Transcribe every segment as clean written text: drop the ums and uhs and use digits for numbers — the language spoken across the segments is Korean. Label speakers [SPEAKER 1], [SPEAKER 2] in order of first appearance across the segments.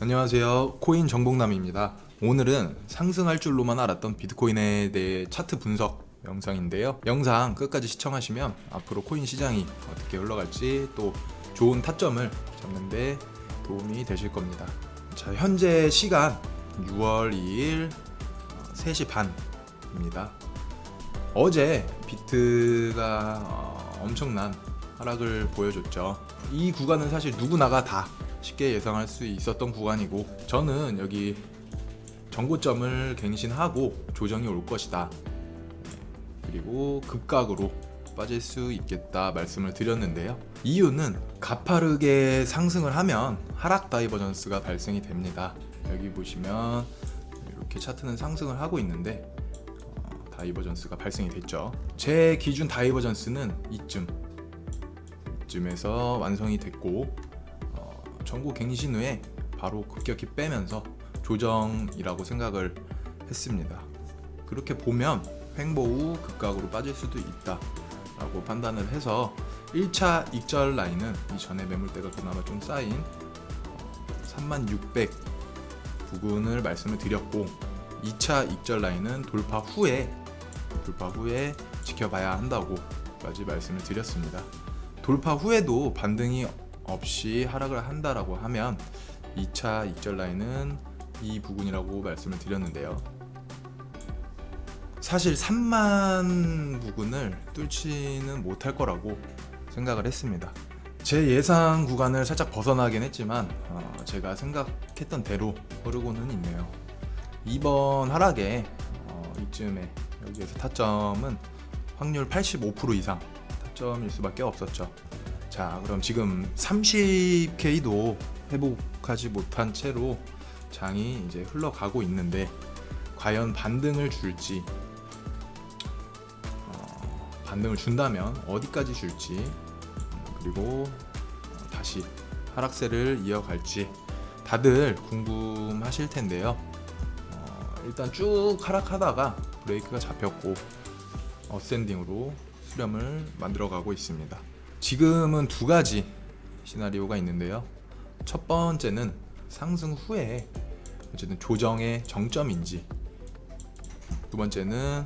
[SPEAKER 1] 안녕하세요. 코인 정복남입니다. 오늘은 상승할 줄로만 알았던 비트코인에 대해 차트 분석 영상인데요. 영상 끝까지 시청하시면 앞으로 코인 시장이 어떻게 흘러갈지 또 좋은 타점을 잡는 데 도움이 되실 겁니다. 자, 현재 시간 6월 2일 3시 반입니다. 어제 비트가 엄청난 하락을 보여줬죠. 이 구간은 사실 누구나가 다 쉽게 예상할 수 있었던 구간이고, 저는 여기 정고점을 갱신하고 조정이 올 것이다, 그리고 급각으로 빠질 수 있겠다 말씀을 드렸는데요. 이유는 가파르게 상승을 하면 하락 다이버전스가 발생이 됩니다. 여기 보시면 이렇게 차트는 상승을 하고 있는데 다이버전스가 발생이 됐죠. 제 기준 다이버전스는 이쯤에서 완성이 됐고, 전고 갱신 후에 바로 급격히 빼면서 조정이라고 생각을 했습니다. 그렇게 보면 횡보 후 급각으로 빠질 수도 있다 라고 판단을 해서 1차 익절 라인은 이전에 매물대가 그나마 좀 쌓인 3600 부근을 말씀을 드렸고, 2차 익절 라인은 돌파 후에 지켜봐야 한다고까지 말씀을 드렸습니다. 돌파 후에도 반등이 없이 하락을 한다라고 하면 2차 익절 라인은 이 부근이라고 말씀을 드렸는데요. 사실 3만 부근을 뚫지는 못할 거라고 생각을 했습니다. 제 예상 구간을 살짝 벗어나긴 했지만 제가 생각했던 대로 흐르고는 있네요. 이번 하락에 이쯤에 여기에서 타점은 확률 85% 이상 타점일 수밖에 없었죠. 자, 그럼 지금 30K도 회복하지 못한 채로 장이 이제 흘러가고 있는데, 과연 반등을 줄지, 반등을 준다면 어디까지 줄지, 그리고 다시 하락세를 이어갈지 다들 궁금하실 텐데요. 일단 쭉 하락하다가 브레이크가 잡혔고 어센딩으로 수렴을 만들어가고 있습니다. 지금은 두 가지 시나리오가 있는데요. 첫 번째는 상승 후에 어쨌든 조정의 정점인지, 두 번째는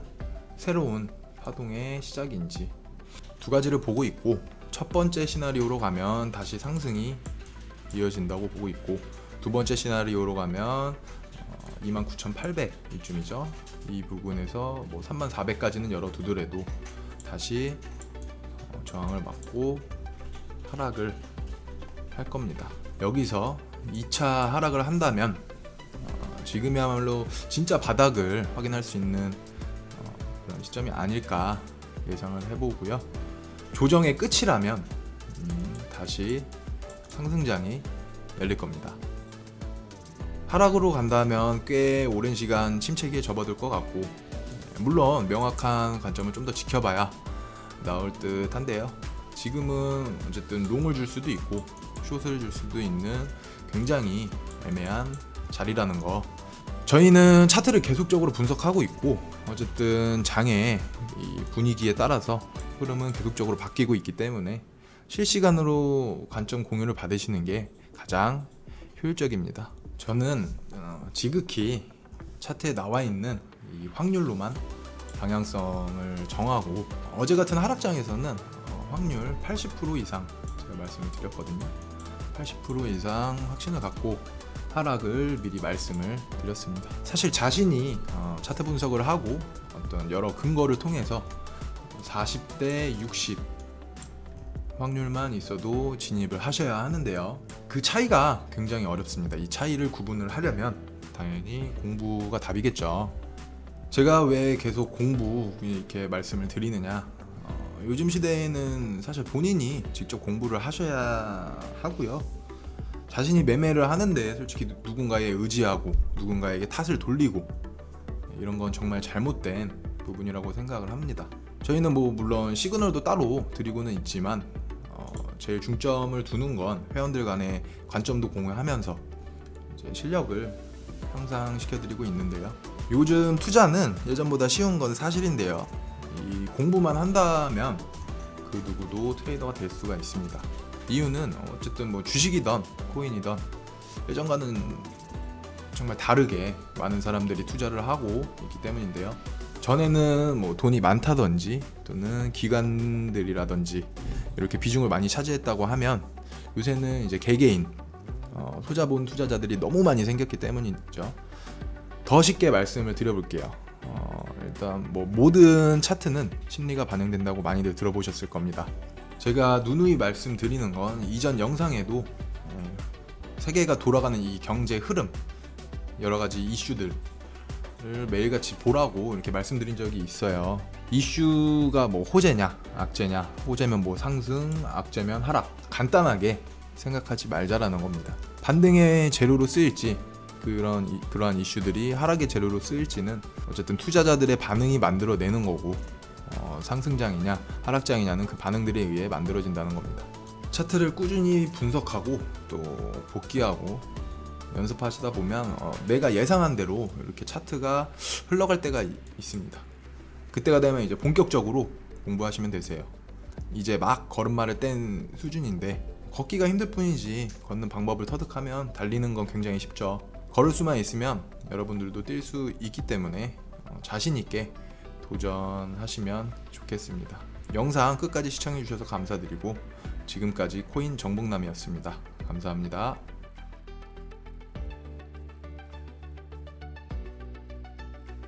[SPEAKER 1] 새로운 파동의 시작인지, 두 가지를 보고 있고, 첫 번째 시나리오로 가면 다시 상승이 이어진다고 보고 있고, 두 번째 시나리오로 가면 29,800 이쯤이죠. 이 부분에서 3400까지는 열어두더라도 다시 저항을 맞고 하락을 할 겁니다. 여기서 2차 하락을 한다면 지금이야말로 진짜 바닥을 확인할 수 있는 그런 시점이 아닐까 예상을 해보고요. 조정의 끝이라면 다시 상승장이 열릴 겁니다. 하락으로 간다면 꽤 오랜 시간 침체기에 접어들 것 같고, 물론 명확한 관점을 좀 더 지켜봐야 나올 듯 한데요. 지금은 어쨌든 롱을 줄 수도 있고 숏을 줄 수도 있는 굉장히 애매한 자리라는 거, 저희는 차트를 계속적으로 분석하고 있고, 어쨌든 장의 이 분위기에 따라서 흐름은 계속적으로 바뀌고 있기 때문에 실시간으로 관점 공유를 받으시는 게 가장 효율적입니다. 저는 지극히 차트에 나와 있는 이 확률로만 방향성을 정하고, 어제 같은 하락장에서는 확률 80% 이상 제가 말씀을 드렸거든요. 80% 이상 확신을 갖고 하락을 미리 말씀을 드렸습니다. 사실 자신이 차트 분석을 하고 어떤 여러 근거를 통해서 40대 60 확률만 있어도 진입을 하셔야 하는데요. 그 차이가 굉장히 어렵습니다. 이 차이를 구분을 하려면 당연히 공부가 답이겠죠. 제가 왜 계속 공부 이렇게 말씀을 드리느냐, 요즘 시대에는 사실 본인이 직접 공부를 하셔야 하고요. 자신이 매매를 하는데 솔직히 누군가에 의지하고 누군가에게 탓을 돌리고 이런 건 정말 잘못된 부분이라고 생각을 합니다. 저희는 물론 시그널도 따로 드리고는 있지만 제일 중점을 두는 건 회원들 간의 관점도 공유하면서 이제 실력을 향상시켜드리고 있는데요. 요즘 투자는 예전보다 쉬운 건 사실인데요. 이 공부만 한다면 그 누구도 트레이더가 될 수가 있습니다. 이유는 어쨌든 주식이든 코인이든 예전과는 정말 다르게 많은 사람들이 투자를 하고 있기 때문인데요. 전에는 뭐 돈이 많다든지 또는 기관들이라든지 이렇게 비중을 많이 차지했다고 하면, 요새는 이제 개개인 소자본 투자자들이 너무 많이 생겼기 때문이죠. 더 쉽게 말씀을 드려볼게요. 일단 뭐 모든 차트는 심리가 반영된다고 많이들 들어보셨을 겁니다. 제가 누누이 말씀드리는 건 이전 영상에도 세계가 돌아가는 이 경제 흐름, 여러 가지 이슈들을 매일같이 보라고 이렇게 말씀드린 적이 있어요. 이슈가 뭐 호재냐 악재냐, 호재면 뭐 상승, 악재면 하락, 간단하게 생각하지 말자라는 겁니다. 반등의 재료로 쓰일지 그러한 이슈들이 하락의 재료로 쓰일지는 어쨌든 투자자들의 반응이 만들어내는 거고, 상승장이냐 하락장이냐는 그 반응들에 의해 만들어진다는 겁니다. 차트를 꾸준히 분석하고 또 복귀하고 연습하시다 보면 내가 예상한 대로 이렇게 차트가 흘러갈 때가 있습니다. 그때가 되면 이제 본격적으로 공부하시면 되세요. 이제 막 걸음마를 뗀 수준인데, 걷기가 힘들 뿐이지 걷는 방법을 터득하면 달리는 건 굉장히 쉽죠. 걸을 수만 있으면 여러분들도 뛸 수 있기 때문에 자신 있게 도전하시면 좋겠습니다. 영상 끝까지 시청해 주셔서 감사드리고, 지금까지 코인 정복남이었습니다. 감사합니다.